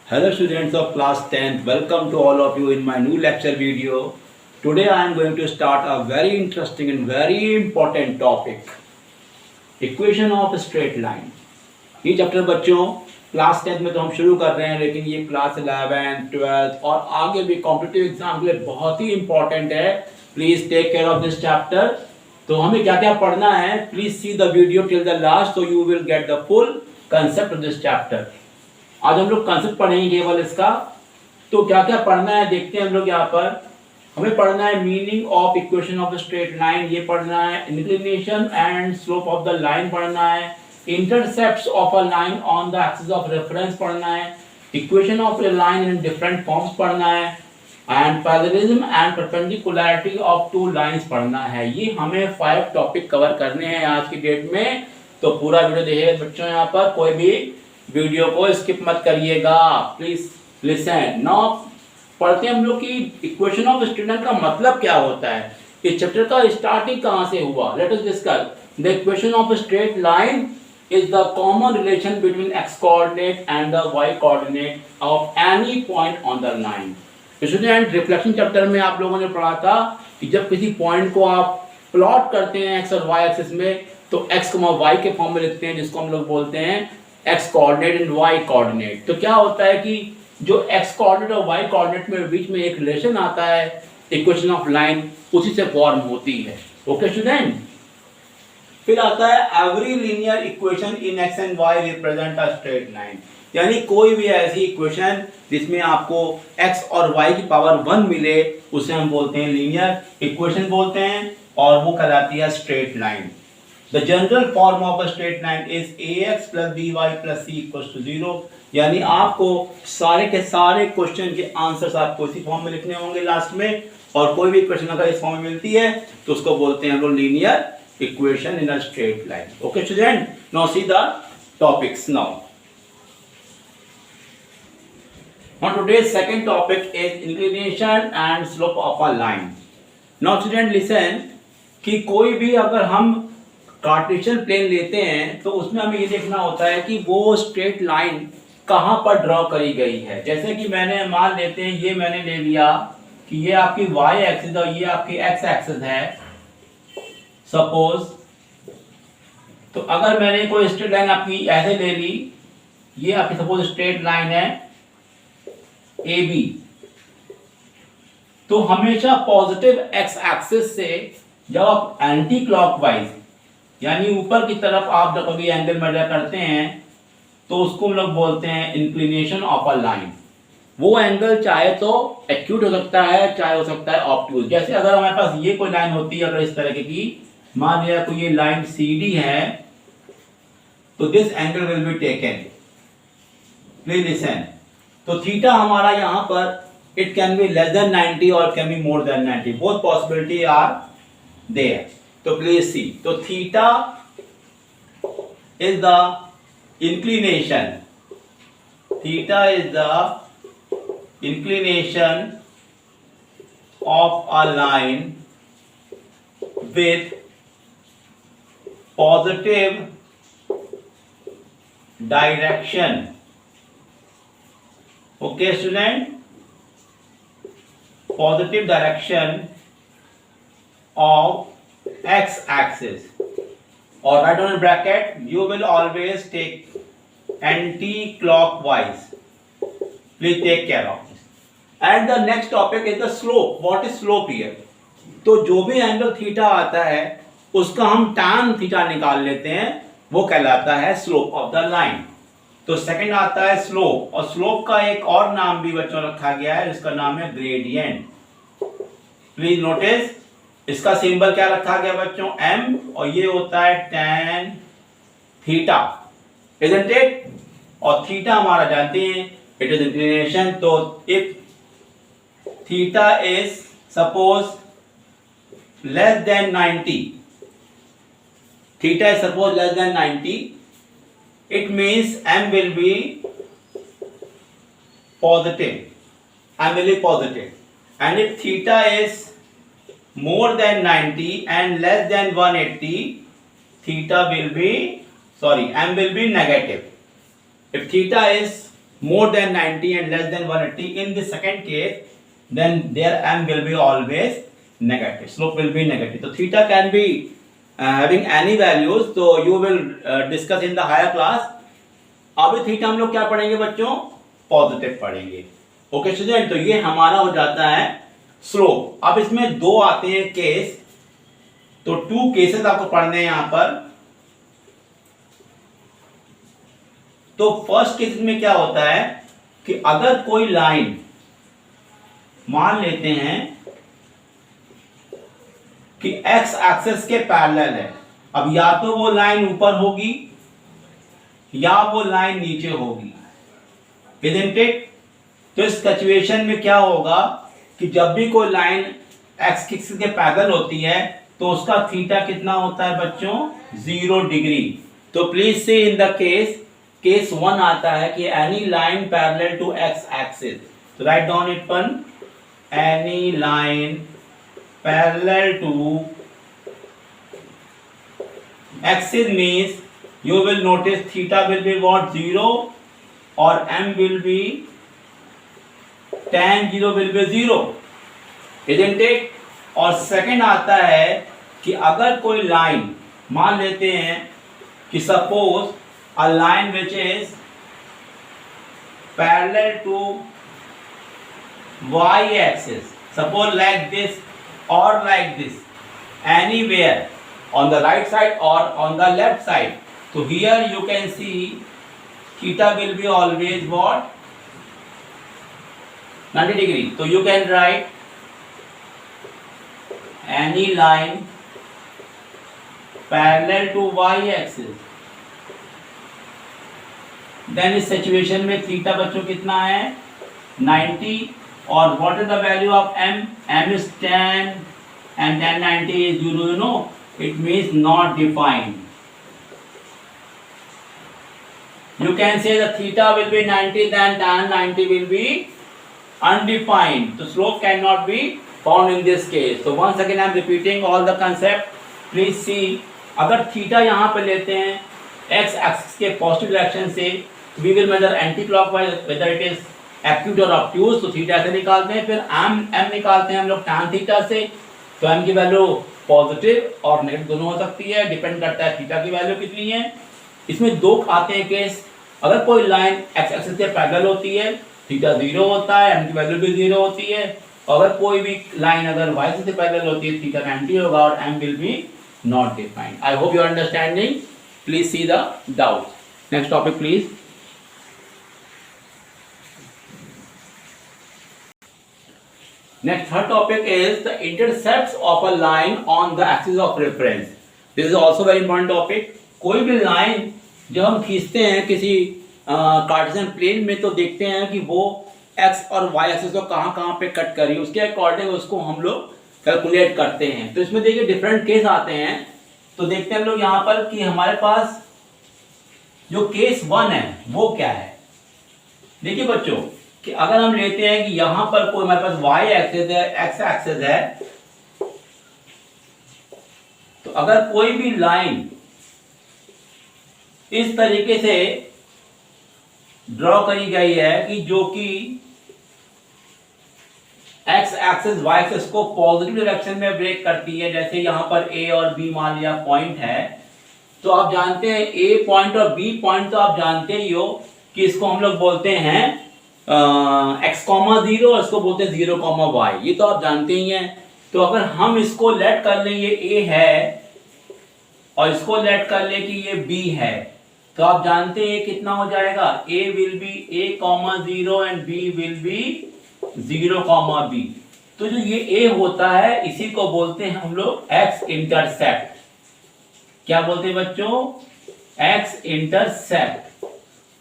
Hello students of class 10th, welcome to all of you in my new lecture video. Today I am going to start a very interesting and very important topic, equation of a straight line. ये chapter बच्चों class 10th में तो हम शुरू कर रहे हैं, लेकिन ये क्लास 11th, 12th और आगे भी कॉम्पिटिटिव एग्जाम के लिए बहुत ही इंपॉर्टेंट है. Please take care of this chapter. तो हमें क्या क्या पढ़ना है, please see the video till the last so you will get the full concept of this chapter. आज हम लोग कंसेप्ट पढ़ेंगे केवल इसका. तो क्या क्या पढ़ना है देखते हैं हम लोग यहाँ पर. हमें पढ़ना है meaning of equation of straight line, ये पढ़ना है. Inclination and slope of the line पढ़ना है. Intercepts of a line on the axis of reference पढ़ना है. Equation of A line in different forms पढ़ना है. And parallelism and perpendicularity of two lines पढ़ना है. ये हमें 5 टॉपिक कवर करने हैं आज की डेट में. तो पूरा वीडियो देखिएगा बच्चों, यहाँ पर कोई भी वीडियो को स्किप मत करिएगा. Please listen. नाउ पढ़ते हैं हम लोग कि इक्वेशन ऑफ स्ट्रेट लाइन का मतलब क्या होता है. इस चैप्टर का स्टार्टिंग कहाँ से हुआ. Let us discuss. The equation of straight line is the common relation between x coordinate and the y coordinate of any point on the line. Student reflection chapter में आप लोगों ने पढ़ा था कि जब किसी पॉइंट को आप प्लॉट करते हैं x और y एक्सिस में, तो x, y के फॉर्म में लिखते हैं, जिसको हम लोग बोलते हैं x coordinate and y coordinate. तो क्या होता है कि जो x कोऑर्डिनेट और y कोऑर्डिनेट में बीच में एक रिलेशन आता है, इक्वेशन ऑफ लाइन उसी से फॉर्म होती है. Okay student. फिर आता है every linear equation in x and y represent a straight line. यानी कोई भी ऐसी इक्वेशन जिसमें आपको x और y की पावर 1 मिले, उसे हम बोलते हैं लीनियर इक्वेशन बोलते हैं, और वो कहलाती है straight line. The general form of a straight line is ax plus by plus c equals to 0. यानी आपको सारे के सारे क्वेश्चन के आंसर्स आपको इसी फॉर्म में लिखने होंगे लास्ट में, और कोई भी इक्वेशन अगर इस फॉर्म में मिलती है तो उसको बोलते हैं हम लोग linear equation in a straight line. Okay student, now see the topics now. Now today's second topic is inclination and slope of a line. Now student listen कि कोई भी अगर हम कार्टेशियन प्लेन लेते हैं तो उसमें हमें ये देखना होता है कि वो स्ट्रेट लाइन कहाँ पर ड्रॉ करी गई है. जैसे कि मैंने मान लेते हैं, ये मैंने ले लिया कि ये आपकी y एक्सिस और ये आपकी x एक्सिस है सपोज. तो अगर मैंने कोई स्ट्रेट लाइन आपकी ऐसे ले ली, ये आपकी सपोज स्ट्रेट लाइन है ए बी, तो हमेशा पॉजिटिव एक्स एक्सिस से जब आप एंटी क्लॉकवाइज यानी ऊपर की तरफ आप जब कभी एंगल मेजर करते हैं तो उसको हम लोग बोलते हैं इंक्लिनेशन ऑफ अ लाइन. वो एंगल चाहे तो एक्यूट हो सकता है, चाहे हो सकता है ऑब्ट्यूज. जैसे अगर हमारे पास ये कोई लाइन होती है अगर इस तरह की, मान लिया कोई ये लाइन CD है, तो this angle will be taken. Please listen. तो थीटा हमारा यहां पर it can be less than 90 और can be more than 90. Both possibility are there. तो प्लीज सी. तो theta is the inclination. Theta is the inclination of a line with positive direction. Okay student, positive direction of x axis, or write down in bracket, you will always take anti-clockwise. Please take care of this. And the next topic is the slope. What is slope here? तो जो भी angle theta आता है उसका हम tan theta निकाल लेते हैं, वो कहलाता है स्लोप ऑफ द लाइन. तो सेकंड आता है स्लोप, और स्लोप का एक और नाम भी बच्चों रखा गया है जिसका नाम है ग्रेडियंट. प्लीज नोटिस इसका सिंबल क्या रखा गया बच्चों, m, और ये होता है tan थीटा, इजंट इट. और थीटा हमारा जानते हैं इट इज इंक्लिनेशन. तो if theta is suppose less than 90, theta is suppose less than 90, it means m will be positive. M will be positive. And if theta is more than 90 and less than 180, theta will be, sorry, m will be negative. If theta is more than 90 and less than 180, in the second case, then their m will be always negative. Slope will be negative. So theta can be having any values. So you will discuss in the higher class. अभी theta हम लोग क्या पढ़ेंगे बच्चों? Positive पढ़ेंगे. Okay student, तो ये हमारा हो जाता है स्लोप. अब इसमें दो आते हैं केस, तो 2 केसेस आपको पढ़ने हैं यहां पर. तो फर्स्ट केस में क्या होता है कि अगर कोई लाइन मान लेते हैं कि एक्स एक्सिस के पैरेलल है. अब या तो वो लाइन ऊपर होगी या वो लाइन नीचे होगी, isn't it? तो इस सिचुएशन में क्या होगा कि जब भी कोई लाइन एक्स एक्सिस के पैरेलल होती है तो उसका थीटा कितना होता है बच्चों? 0 डिग्री. तो please see in the case 1 आता है कि any line parallel to X axis. तो write down it one. Any line parallel to axis means you will notice theta will be what? 0 or m will be tan 0 will be 0, isn't it? और second आता है कि अगर कोई line मान लेते हैं कि suppose a line which is parallel to y axis, suppose like this or like this, anywhere on the right side or on the left side. So here you can see theta will be always what? 90 degree. So you can write any line parallel to y axis. Then इस situation में theta बच्चों कितना है? 90. और what is the value of m? m is tan and tan 90 is 0. You know, it means not defined. You can say the theta will be 90, then tan 90 will be undefined. So slope cannot be found in this case. So once again I am repeating all the concept. Please see, अगर theta यहाँ पे लेते हैं x axis के positive direction से, we will measure anti clockwise whether it is acute or obtuse. तो theta से निकालते हैं, फिर m निकालते हैं हम लोग tan थीटा से. तो m की वैल्यू पॉजिटिव और नेगेटिव दोनों हो सकती है, डिपेंड करता है थीटा की वैल्यू कितनी है. इसमें दो आते हैं केस. अगर कोई लाइन एक्स एक्सिस के पैरेलल होती है थीटा 0 होता है, m की वैल्यू भी 0 होती है. अगर कोई भी लाइन अगर y एक्सिस से पैरेलल होती है थीटा 90 होगा और m will be not defined. I hope you are understanding. Please see the doubts. Next topic please. Next third topic is the intercepts of a line on the axis of reference. This is also very important topic. कोई भी line जब हम खींचते हैं किसी Cartesian plane में तो देखते हैं कि वो x और y एक्सिस को कहाँ पे कट करी, उसके अकॉर्डिंग उसको हम लोग कैलकुलेट करते हैं. तो इसमें देखिए डिफरेंट केस आते हैं. तो देखते हैं हम लोग यहाँ पर कि हमारे पास जो केस 1 है वो क्या है. देखिए बच्चों कि अगर हम लेते हैं कि यहाँ पर कोई हमारे पास y एक्सिस है, x एक्सिस है, तो अगर कोई भी लाइन इस तरीके से ड्रॉ करी गई है कि जो कि x एक्सिस y एक्सिस को पॉजिटिव डायरेक्शन में ब्रेक करती है, जैसे यहां पर a और b मान लिया पॉइंट है. तो आप जानते हैं a पॉइंट और b पॉइंट तो आप जानते ही हो कि इसको हम लोग बोलते हैं x, 0 और इसको बोलते हैं 0, y. ये तो आप जानते ही हैं. तो अगर हम इसको लेट कर लें ये a है और इसको लेट कर ले कि ये b है, तो आप जानते हैं कितना हो जाएगा? a will be a, 0 and b will be 0, b. तो जो ये a होता है इसी को बोलते हैं हम लोग x इंटरसेप्ट. क्या बोलते हैं बच्चों? x intercept.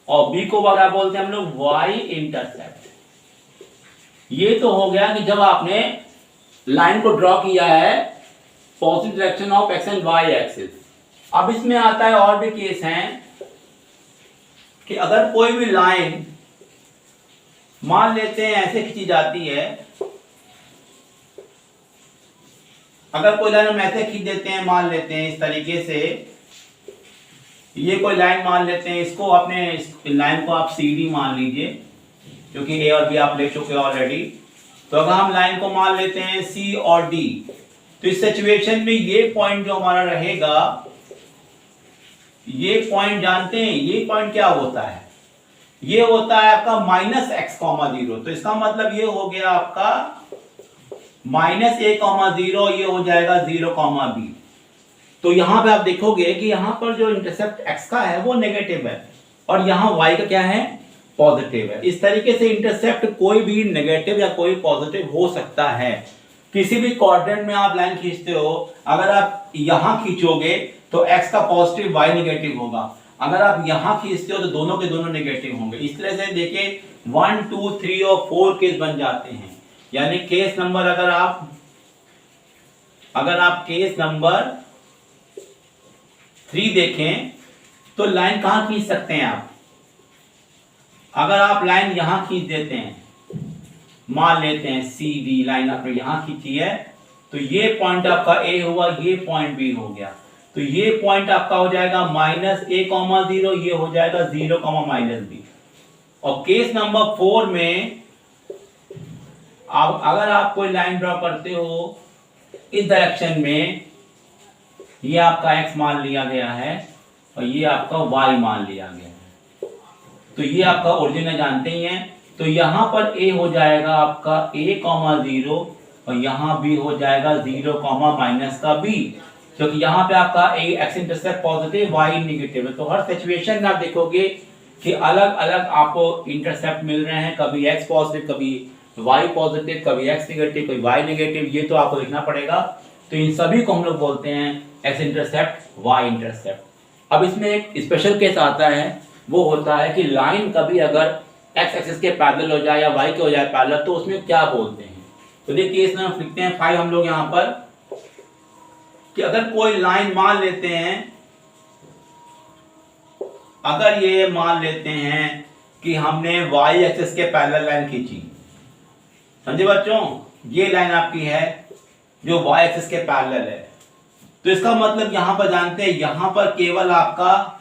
और b को क्या बोलते हैं हम लोग? y intercept. ये तो हो गया कि जब आपने लाइन को ड्रॉ किया है positive direction of x and y axis. अब इसमें आता है और भी केस हैं कि अगर कोई भी लाइन मान लेते हैं ऐसे खींची जाती है, अगर कोई लाइन हम ऐसे खींच देते हैं, मान लेते हैं इस तरीके से ये कोई लाइन मान लेते हैं, इसको अपने इस लाइन को आप सी डी मान लीजिए, क्योंकि ए और बी आप ले चुके हो ऑलरेडी। तो अगर हम लाइन को मान लेते हैं सी और डी, तो इस सिचुएशन में ये पॉइंट जो हमारा रहेगा, ये पॉइंट जानते हैं ये पॉइंट क्या होता है, ये होता है आपका माइनस एक्स कॉमा जीरो। तो इसका मतलब ये हो गया आपका माइनस ए कॉमा जीरो, ये हो जाएगा जीरो कॉमा बी। तो यहां पे आप देखोगे कि यहां पर जो इंटरसेप्ट x का है वो नेगेटिव है और यहां y का क्या है, पॉजिटिव है। इस तरीके से इंटरसेप्ट कोई भी नेगेटिव या कोई पॉजिटिव हो सकता है। किसी भी क्वाड्रेंट में आप लाइन खींचते हो, अगर आप यहां खींचोगे तो x का पॉजिटिव y नेगेटिव होगा, अगर आप यहां खींचते हो तो दोनों के दोनों नेगेटिव होंगे। इस तरह से देखिए 1 2 3 और 4 केस बन जाते हैं। यानी केस नंबर अगर आप केस नंबर 3 देखें तो लाइन कहां खींच सकते हैं आप, अगर आप लाइन यहां खींच देते हैं, मान लेते हैं सी डी लाइन आपने यहां खींची है, तो ये पॉइंट आपका ए हुआ, ये पॉइंट बी हो गया। तो ये पॉइंट आपका हो जाएगा माइनस ए कॉमा जीरो, ये हो जाएगा जीरो कॉमा माइनस बी। और केस नंबर 4 में अगर आप कोई लाइन ड्रॉ करते हो इस डायरेक्शन में, ये आपका x मान लिया गया है और ये आपका y मान लिया गया है, तो ये आपका ओरिजिन है, जानते ही हैं। तो यहां पर a हो जाएगा आपका a कॉमा जीरो और यहां b हो जाएगा जीरो कॉमा माइनस का b, क्योंकि यहां पे आपका x intercept positive y negative है। तो हर सिचुएशन में आप देखोगे कि अलग अलग आपको इंटरसेप्ट मिल रहे हैं, कभी x पॉजिटिव, कभी y पॉजिटिव, कभी x नेगेटिव, कभी y नेगेटिव, ये तो आपको लिखना पड़ेगा। तो इन सभी को हम लोग बोलते हैं x इंटरसेप्ट y इंटरसेप्ट। अब इसमें एक स्पेशल केस आता है, वो होता है कि लाइन कभी अगर x एक्सिस के पैरेलल हो जाए या y के हो जाए पैरेलल, तो उसमें क्या बोलते हैं। तो देखिए इसमें हम लिखते हैं 5 हम लोग यहाँ पर, कि अगर कोई लाइन मान लेते हैं, अगर ये मान लेते हैं कि हमने y एक्सिस के पैरेलल लाइन खींची, समझे बच्चों, ये लाइन आपकी है जो y एक्सिस के पैरेलल है, तो इसका मतलब यहां पर जानते हैं यहां पर केवल आपका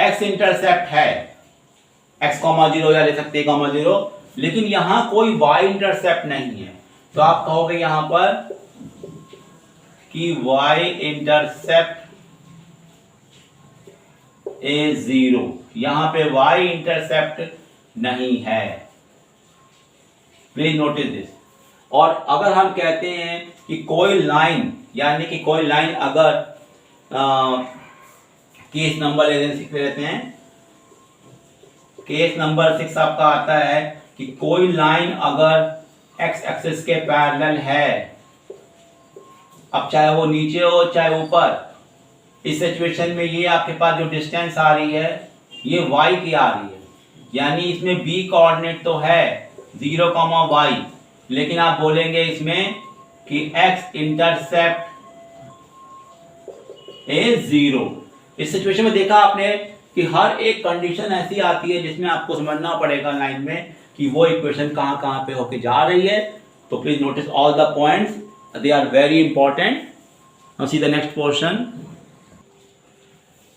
x इंटरसेप्ट है, x कॉमा जीरो या ले सकते हैं कॉमा जीरो, लेकिन यहां कोई y इंटरसेप्ट नहीं है। तो आप कहोगे यहां पर कि y इंटरसेप्ट ए जीरो, यहां पे y इंटरसेप्ट नहीं है, प्लीज नोटिस दिस। और अगर हम कहते हैं कि कोई लाइन, यानी कि कोई लाइन अगर केस नंबर लेते हैं, केस नंबर 6 आपका आता है कि कोई लाइन अगर x एक्सिस के पैरेलल है, अब चाहे वो नीचे हो चाहे ऊपर, इस सिचुएशन में ये आपके पास जो डिस्टेंस आ रही है ये y की आ रही है, यानी इसमें b कोऑर्डिनेट तो है 0, y, लेकिन आप बोलेंगे इसमें कि x इंटरसेप्ट ए जीरो। इस सिचुएशन में देखा आपने कि हर एक कंडीशन ऐसी आती है जिसमें आपको समझना पड़ेगा लाइन में कि वो इक्वेशन कहां कहां पे होके जा रही है। तो please notice all the points, they are very important. Now see the next portion.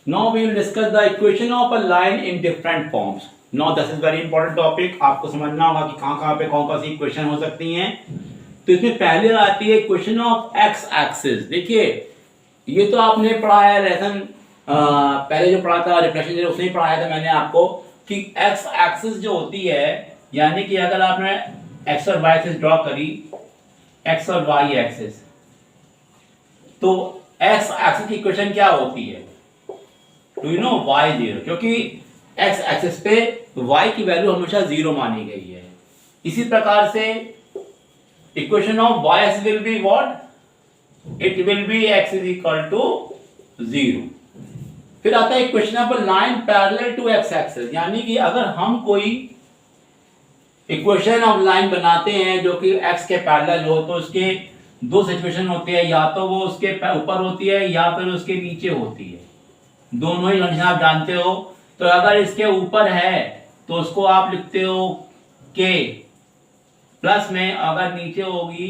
Now we will discuss the equation of a line in different forms. Now this is very important topic. आपको समझना होगा कि कहाँ पे कौन सी equation हो सकती हैं। तो इसमें पहले आती है इक्वेशन ऑफ x एक्सिस। देखिए ये तो आपने पढ़ा है लेसन पहले जो पढ़ा था रिफ्लेक्शन उसने ही पढ़ाया था मैंने आपको कि x एक्सिस जो होती है, यानी कि अगर आपने x और y एक्सिस ड्रॉ करी, x और y एक्सिस, तो x एक्सिस की इक्वेशन क्या होती है, do you know, y zero, क्योंकि x एक्सिस पे y की वैल्यू हमेशा जीरो मानी गई है। इसी प्रकार से equation of y axis will be what, it will be x is equal to zero. फिर आता है equation of line parallel to x axis, यानी कि अगर हम कोई इक्वेशन ऑफ लाइन बनाते हैं जो कि x के पैरेलल हो, तो उसके दो सिचुएशन होते हैं, या तो वो उसके ऊपर होती है या फिर उसके नीचे होती है, दोनों ही कंडीशन आप जानते हो। तो अगर इसके ऊपर है तो उसको आप लिखते हो k प्लस में, अगर नीचे होगी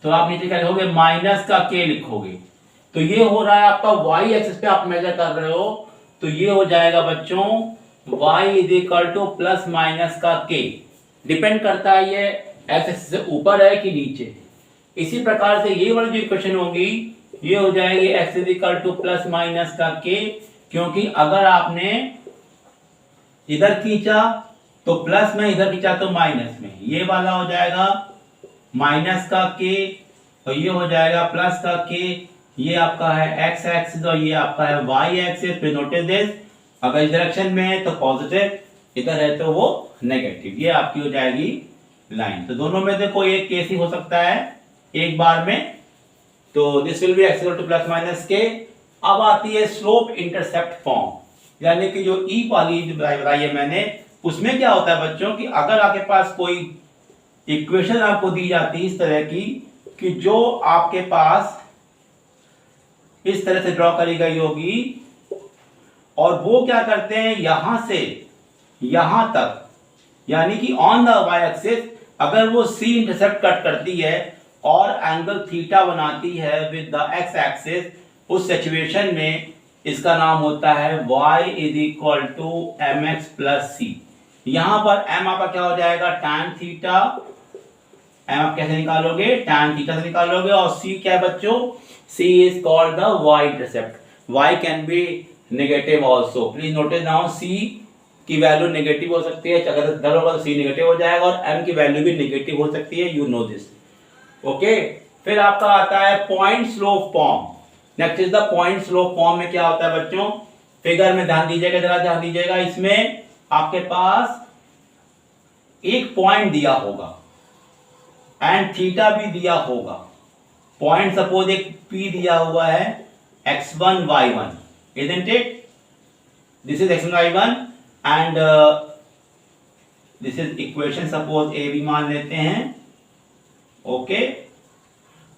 तो आप नीचे क्या लिखोगे, माइनस का k लिखोगे। तो ये हो रहा है आपका y एक्सिस पे आप मेजर कर रहे हो, तो ये हो जाएगा बच्चों y is equal to plus minus का k। डिपेंड करता है ये x एक्सिस से ऊपर है कि नीचे। इसी प्रकार से ये वाली जो इक्वेशन होगी ये हो जाएगी x is equal to plus minus का k, क्योंकि अगर आपने इधर खींचा तो प्लस में, इधर खींचा तो माइनस में। ये वाला हो जाएगा माइनस का k और ये हो जाएगा प्लस का k। ये आपका है x एक्सिस और ये आपका है y एक्सिस। फिर नोटिस दिस, अगर इस डायरेक्शन में है तो पॉजिटिव, इधर है तो वो नेगेटिव। ये आपकी हो जाएगी लाइन। तो दोनों में से कोई एक केस ही हो सकता है एक बार में। तो this will be x equal to plus minus k। अब आती है स्लोप इंटरसेप्ट फॉर्म, यानी कि जो ई वाली जो बताई है मैंने, उसमें क्या होता है बच्चों कि अगर आपके पास कोई इक्वेशन आपको दी जाती है इस तरह की कि जो आपके पास इस तरह से ड्रॉ करी गई होगी, और वो क्या करते हैं यहां से यहां तक, यानी कि ऑन द वाई एक्सिस अगर वो सी इंटरसेप्ट कट करती है और एंगल थीटा बनाती है विद द एक्स एक्सिस, उस सिचुएशन में इसका नाम होता है y is equal to m x plus c. यहां पर m आपका क्या हो जाएगा tan थीटा। m आप कैसे निकालोगे, tan थीटा से निकालोगे। और c क्या है बच्चों, c is called the y intercept. y can be negative also. Please notice now c की वैल्यू नेगेटिव हो सकती है, अगर इधर होगा तो c नेगेटिव हो जाएगा, और m की वैल्यू भी नेगेटिव हो सकती है, यू नो दिस। ओके, फिर आपका आता है point slope form. Next is the point slope form में क्या होता है बच्चों, फिगर में ध्यान दीजिएगा, जरा ध्यान दीजिएगा। इसमें आपके पास एक पॉइंट दिया होगा एंड थीटा भी दिया होगा। पॉइंट सपोज एक P दिया हुआ है x1 y1, isn't it? This is x1 y1 and this is equation suppose a भी मान लेते हैं। ओके,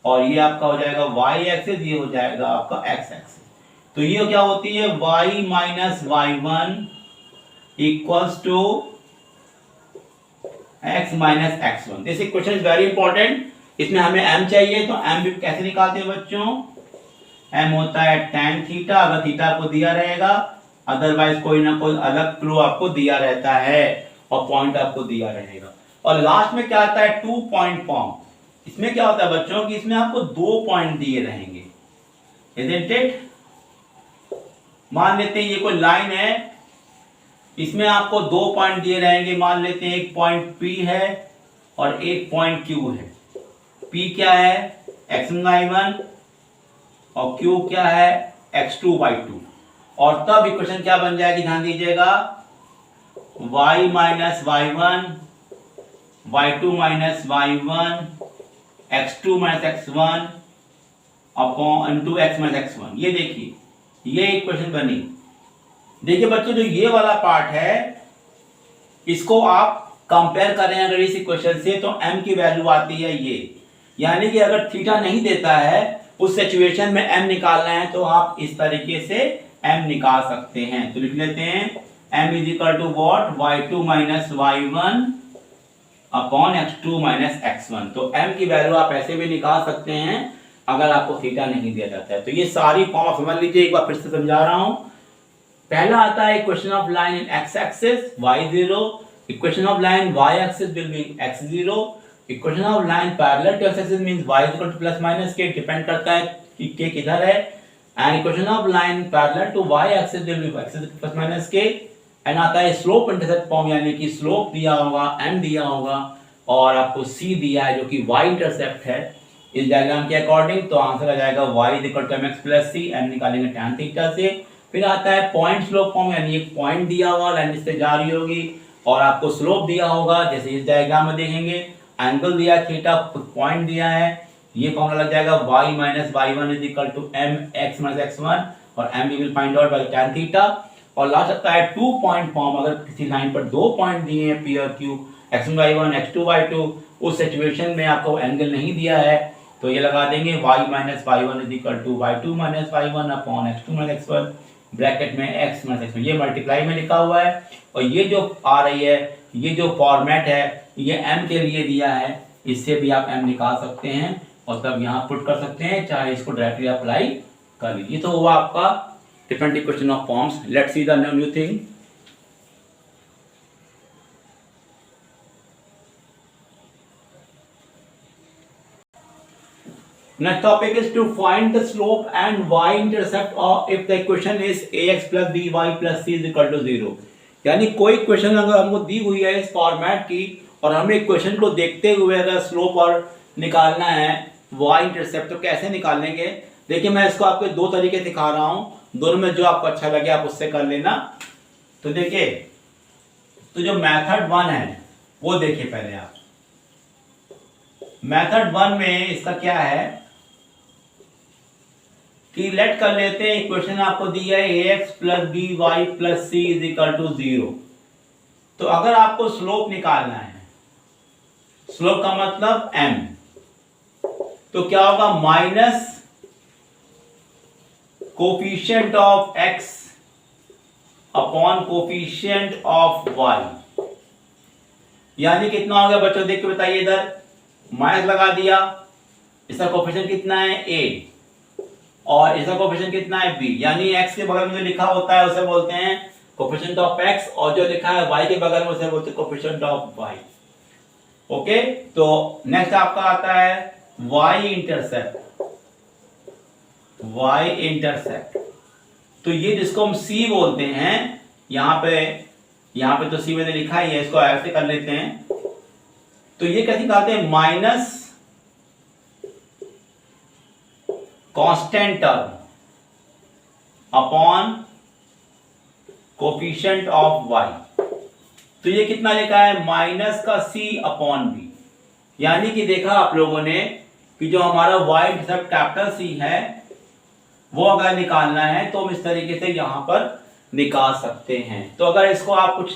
और ये आपका हो जाएगा y एक्सिस, ये हो जाएगा आपका x एक्सिस। तो ये क्या होती है y minus y1 equals to x minus x1। This equation is very important. इसमें हमें m चाहिए, तो m भी कैसे निकालते हैं बच्चों, m होता है tan थीटा, अगर थीटा आपको दिया रहेगा, अदरवाइज कोई ना कोई अलग क्लू आपको दिया रहता है और पॉइंट आपको दिया रहेगा। और लास्ट में क्या आता है 2 पॉइंट फॉर्म। इसमें क्या होता है बच्चों कि इसमें आपको 2 पॉइंट दिए रहेंगे, isn't it? मान लेते हैं ये कोई लाइन है, इसमें आपको 2 पॉइंट दिए रहेंगे। मान लेते हैं एक पॉइंट P है और एक पॉइंट Q है। P क्या है x1 y1 और Q क्या है x2 y2। और तब इक्वेशन क्या बन जाएगी, ध्यान दीजिएगा, y minus y1 y2 minus y1 x2 minus x1 upon two x minus x1। ये देखिए ये इक्वेशन बनी। देखिए बच्चों जो ये वाला पार्ट है इसको आप कंपेयर करें अगर इस इक्वेशन से, तो m की वैल्यू आती है ये, यानी कि अगर थीटा नहीं देता है उस सिचुएशन में m निकालना है तो आप इस तरीके से m निकाल सकते हैं। तो लिख लेते हैं m is equal to what y2 minus y1 upon x2 minus x1। तो m की वैल्यू आप ऐसे भी निकाल सकते हैं अगर आपको थीटा नहीं दिया जाता है। तो ये सारी फॉर्म आप समझ लीजिए, एक बार फिर से समझा रहा हूं। पहला आता है equation of line in x axis y0, equation of line y axis will be x0, equation of line parallel to x axis means y is equal to plus minus k, depend करता है कि k किधर है, and equation of line parallel to y axis will be x is equal to plus minus k। And आता है slope intercept form, यानी कि slope दिया होगा m दिया होगा और आपको c दिया है जो कि y इंटरसेप्ट है इस डायग्राम के अकॉर्डिंग। तो आंसर आ जाएगा y is equal to mx plus c, m निकालेंगे tan थीटा से। फिर आता है पॉइंट स्लोप फॉर्म, यानी एक पॉइंट दिया हुआ लाइन इससे जा रही होगी और आपको स्लोप दिया होगा, जैसे इस डायग्राम में देखेंगे एंगल दिया है थीटा, पॉइंट दिया है, ये फॉर्मूला लग जाएगा y minus y1 is equal to mx minus x1 और m we will find out by tan theta. और लास्ट आता है 2 पॉइंट फॉर्म, अगर किसी लाइन पर 2 पॉइंट दिए हैं P और Q, x1 y1 x2 y2, उस सिचुएशन में आपको एंगल नहीं दिया है तो ये लगा देंगे y minus y1 is equal to y2 minus y1 upon x2 minus x1 bracket में x माइनस x1, ये मल्टीप्लाई में लिखा हुआ है। और ये जो आ रही है, ये जो फॉर्मेट है, ये m के लिए दिया है, इससे भी आप m निकाल सकते हैं और तब यहाँ पुट कर सकते हैं, चाहे इसको डायरेक्टली अप्लाई कर लीजिए। तो हुआ आपका different equation of forms. Let's see the new thing. Next topic is to find the slope and y-intercept of if the equation is ax plus by plus c is equal to 0। यानी कोई question अगर हमको दी हुई है इस format की और हमें क्वेश्चन को देखते हुए अगर स्लोप और निकालना है y-इंटरसेप्ट तो कैसे निकालेंगे। देखिए मैं इसको आपको दो तरीके दिखा रहा हूँ, दोनों में जो आपको अच्छा लगे आप उससे कर लेना। तो देखिए, तो जो मेथड 1 है वो देखिए पहले आप। मेथड 1 में इसका क्या है कि लेट कर लेते हैं इक्वेशन आपको दी है ax plus b y plus c is equal to 0। तो अगर आपको स्लोप निकालना है, स्लोप का मतलब m, तो क्या होगा minus coefficient of x upon coefficient of y। यानी कितना हो गया बच्चों, देख के बताइए। इधर माइनस लगा दिया, इसका कोफिशिएंट कितना है a और इसका कोफिशिएंट कितना है b। यानी x के बगल में जो लिखा होता है उसे बोलते हैं कोफिशिएंट ऑफ x और जो लिखा है y के बगल में उसे बोलते हैं कोफिशिएंट ऑफ y। ओके, तो नेक्स्ट आपका आता है y इंटरसेप्ट। y इंटरसेप्ट तो ये जिसको हम c बोलते हैं, यहाँ पे तो c मैंने लिखा ही है, इसको ऐसे कर लेते हैं। तो ये कैसे निकालते हैं, minus constant term upon coefficient of y। तो ये कितना लिखा है, माइनस का c अपॉन b। यानी कि देखा आप लोगों ने कि जो हमारा y इंटरसेप्ट कैपिटल C है वो अगर निकालना है तो हम इस तरीके से यहां पर निकाल सकते हैं। तो अगर इसको आप कुछ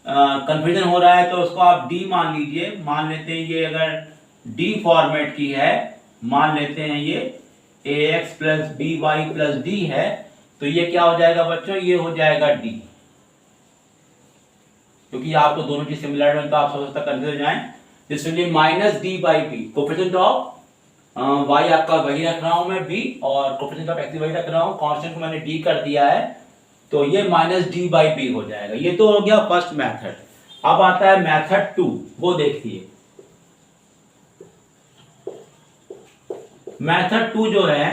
कंफ्यूजन हो रहा है तो उसको आप d मान लीजिए। मान लेते हैं ये अगर d फॉर्मेट की है, मान लेते हैं ये ax plus b y plus d है, तो ये क्या हो जाएगा बच्चों, ये हो जाएगा d। क्योंकि आपको दोनों की सिमिलर तो आप सोच सकते कंफ्यूज हो जाए। This will be minus d by b. Coefficient of y आपका वही रख रहा हूं मैं b और कोफिशिएंट ऑफ x वही रख रहा हूं, कांस्टेंट को मैंने d कर दिया है, तो ये माइनस डी बाई बी हो जाएगा। ये तो हो गया फर्स्ट मेथड। अब आता है मेथड 2, वो देखिए। मेथड 2 जो है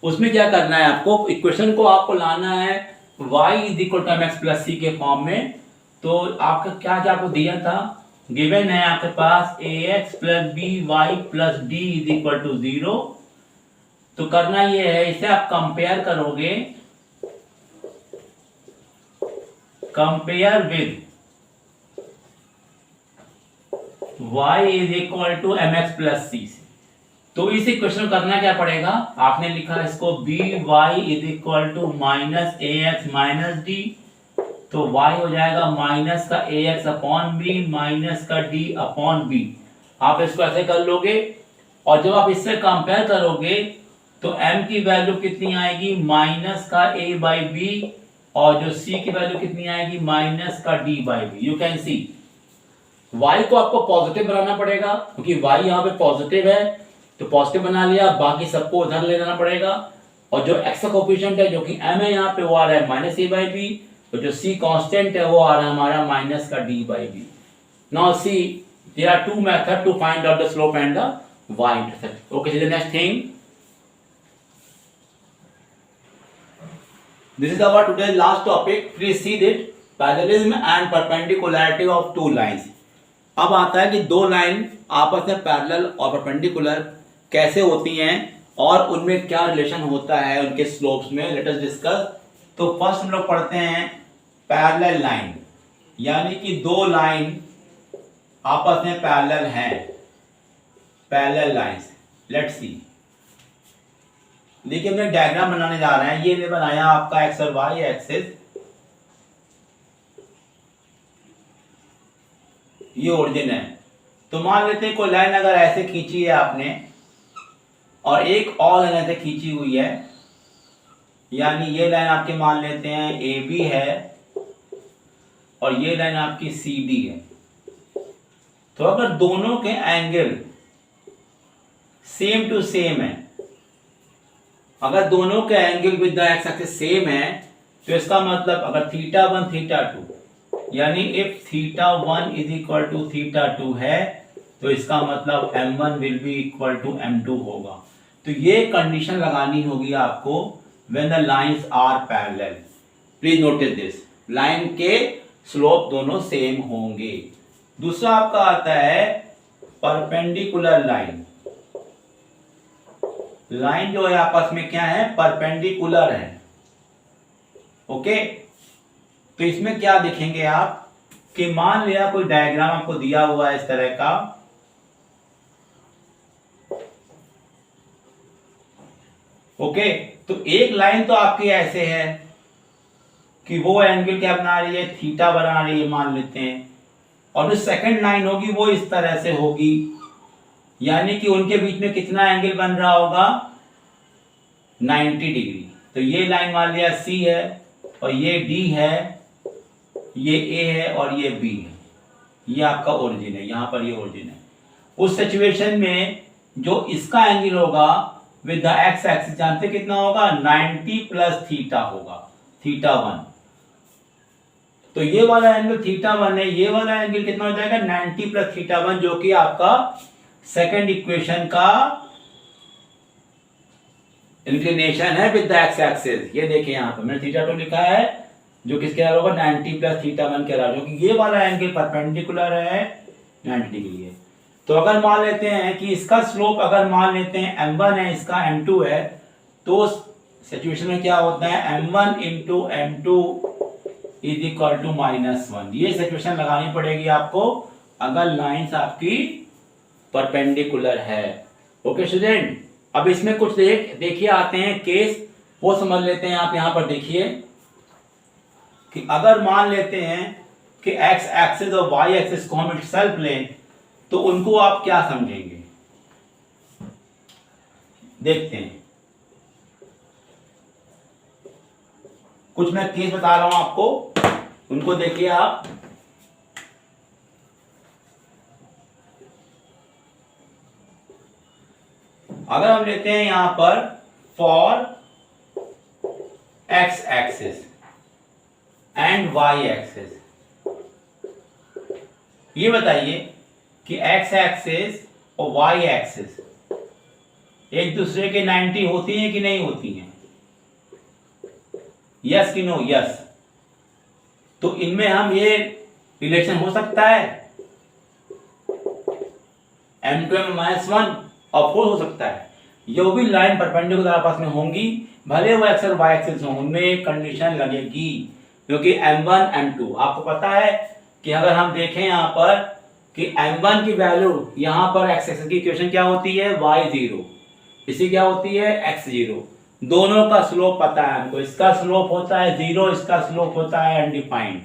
उसमें क्या करना है आपको, इक्वेशन को आपको लाना है y is equal to mx plus c के फॉर्म में। तो आपका क्या क्या आपको दिया था, गिवन है आपके पास ax plus b y plus d is equal to 0। तो करना ये है, इसे आप कंपेयर करोगे, compare with y is equal to mx plus c। तो इस इक्वेशन करना क्या पड़ेगा, आपने लिखा इसको b y is equal to minus a x minus d. तो y हो जाएगा माइनस का a x upon b minus का डी अपॉन बी। आप इसको ऐसे कर लोगे और जब आप इससे कंपेयर करोगे तो m की वैल्यू कितनी आएगी, माइनस का a बाई बी, और जो c की वैल्यू कितनी आएगी, माइनस का d by b. You can see y को आपको पॉजिटिव बनाना पड़ेगा क्योंकि y यहाँ पे पॉजिटिव है, तो पॉजिटिव बना लिया, बाकी सबको उधर ले जाना पड़ेगा। और जो x का कोफिशिएंट है जो कि m है यहाँ पे वो आ रहा है माइनस a बाई बी, तो जो c कांस्टेंट है वो आ रहा है हमारा माइनस का d by b. Now see there are two method to find out the slope and the y intercept. Okay, the next thing, this is our today's last topic, precede it, parallelism and perpendicularity of two lines। अब आता है कि दो line आपस में parallel और perpendicular कैसे होती हैं और उनमें क्या रिलेशन होता है उनके स्लोप्स में, लेट अस डिस्कस। तो फर्स्ट हम लोग पढ़ते हैं पैरेलल लाइन, यानी कि दो लाइन आपस में पैरेलल हैं, पैरेलल लाइंस। लेट्स सी, देखिए हमने डायग्राम बनाने जा रहे हैं। ये मैं बनाया आपका एक्स और वाई एक्सिस, ये ओरिजिन है। तो मान लेते हैं कोई लाइन अगर ऐसे खींची है आपने और एक और लाइन ऐसे खींची हुई है, यानी ये लाइन आपके मान लेते हैं ए बी है और ये लाइन आपकी सी डी है। तो अगर दोनों के एंगल सेम टू सेम है अगर दोनों के angle with the x axis same है तो इसका मतलब अगर थीटा 1 थीटा 2 यानी if theta 1 is equal to theta 2 है तो इसका मतलब m1 will be equal to m2 होगा। तो ये कंडीशन लगानी होगी आपको when the lines are parallel. Please notice this, line के स्लोप दोनों सेम होंगे। दूसरा आपका आता है परपेंडिकुलर लाइन। लाइन जो है आपस में क्या है, परपेंडिकुलर है। ओके, तो इसमें क्या देखेंगे आप कि मान लिया कोई डायग्राम आपको दिया हुआ है इस तरह का, ओके, तो एक लाइन तो आपकी ऐसे है कि वो एंगल क्या बना रही है, थीटा बना रही है मान लेते हैं, और जो सेकंड लाइन होगी वो इस तरह से होगी, यानी कि उनके बीच में कितना एंगल बन रहा होगा, 90 डिग्री। तो ये लाइन मान लिया C है और ये D है, ये A है और ये B है, ये आपका ओरिजिन है, यहां पर ये ओरिजिन है। उस सिचुएशन में जो इसका एंगल होगा विद द एक्स एक्सिस जानते कितना होगा, 90 प्लस थीटा होगा, थीटा 1। तो ये वाला एंगल थीटा 1 है, ये वाला एंगल कितना हो जाएगा, 90 प्लस थीटा 1, जो कि आपका सेकंड इक्वेशन का इंक्लिनेशन है विद द एक्स एक्सिस। ये देखिए यहां पर मैंने थीटा 2 लिखा है जो किसके बराबर होगा, 90 प्लस थीटा 1 के बराबर, क्योंकि ये वाला एंगल परपेंडिकुलर है 90 डिग्री है। तो अगर मान लेते हैं कि इसका स्लोप अगर मान लेते हैं m1 है, इसका m2 है, तो सिचुएशन में क्या होता है, m1 into m2 is equal to -1। ये सिचुएशन लगानी पड़ेगी आपको अगर लाइंस आपकी परपेंडिकुलर है। ओके स्टूडेंट, अब इसमें कुछ देखिए आते हैं केस, वो समझ लेते हैं। आप यहां पर देखिए कि अगर मान लेते हैं कि एक्स एक्सिस और वाई एक्सिस को हम इटसेल्फ लें तो उनको आप क्या समझेंगे, देखते हैं। कुछ मैं केस बता रहा हूं आपको, उनको देखिए आप। अगर हम लेते हैं यहां पर for x axis and y axis, ये बताइए कि एक्स एक्सिस और वाई एक्सिस एक दूसरे के 90 होती हैं कि नहीं होती हैं, यस कि नो, यस। तो इनमें हम ये रिलेशन हो सकता है m2 -1 और 4 हो सकता है। जो भी लाइन परपेंडिकुलर आपस में होंगी, भले वो एक्स और वाई एक्सिस हों, उनमें एक कंडीशन लगेगी, क्योंकि m1 m2 आपको पता है कि अगर हम देखें यहां पर कि m1 की वैल्यू यहां पर x एक्सिस की इक्वेशन क्या होती है, y0, इसी क्या होती है, x0। दोनों का स्लोप पता है हमको, इसका स्लोप होता है 0, इसका स्लोप होता है अनडिफाइंड।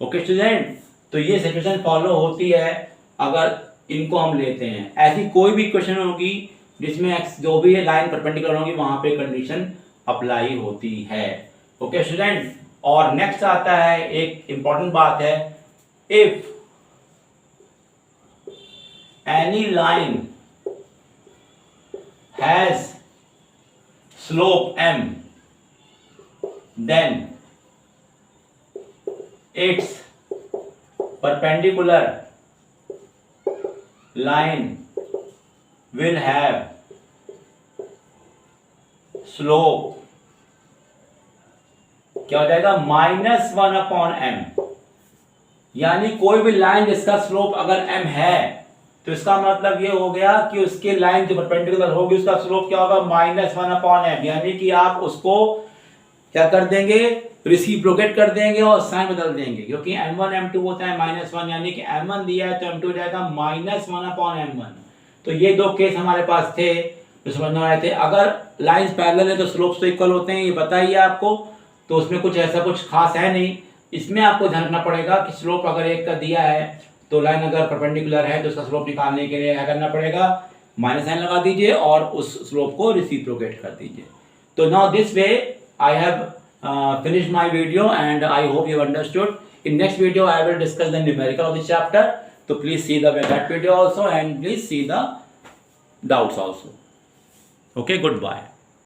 ओके स्टूडेंट, तो ये सिचुएशन फॉलो होती है अगर इनको हम लेते हैं। ऐसी कोई भी इक्वेशन होगी जिसमें x जो भी लाइन परपेंडिकुलर होगी वहां पे कंडीशन अप्लाई होती है। ओके स्टूडेंट, और नेक्स्ट आता है एक इंपॉर्टेंट बात है, if any line has slope m, then its perpendicular line will have slope क्या हो जाएगा, -1/m। यानी कोई भी लाइन जिसका स्लोप अगर m है तो इसका मतलब ये हो गया कि उसके लाइन जो परपेंडिकुलर होगी उसका स्लोप क्या होगा, -1/m। यानी कि आप उसको क्या कर देंगे, रेसिप्रोकेट कर देंगे और साइन बदल देंगे, क्योंकि m1 m2 होता है -1, यानी कि m1 दिया है तो m2 जाएगा -1/m1। तो ये दो केस हमारे पास थे जो समझना आए थे। अगर लाइंस पैरेलल है तो स्लोप्स तो इक्वल होते हैं, ये बताइए आपको, तो उसमें कुछ ऐसा कुछ खास है नहीं। इसमें आपको ध्यान रखना पड़ेगा कि स्लोप अगर एक का दिया है तो लाइन अगर परपेंडिकुलर है तो उसका स्लोप निकालने के लिए क्या करना पड़ेगा, माइनस साइन लगा दीजिए और उस स्लोप को रेसिप्रोकेट कर दीजिए। तो now this way I have finished my video and I hope you understood. In next video I will discuss the numerical of this chapter. So please see that video also and please see the doubts also. Okay, goodbye.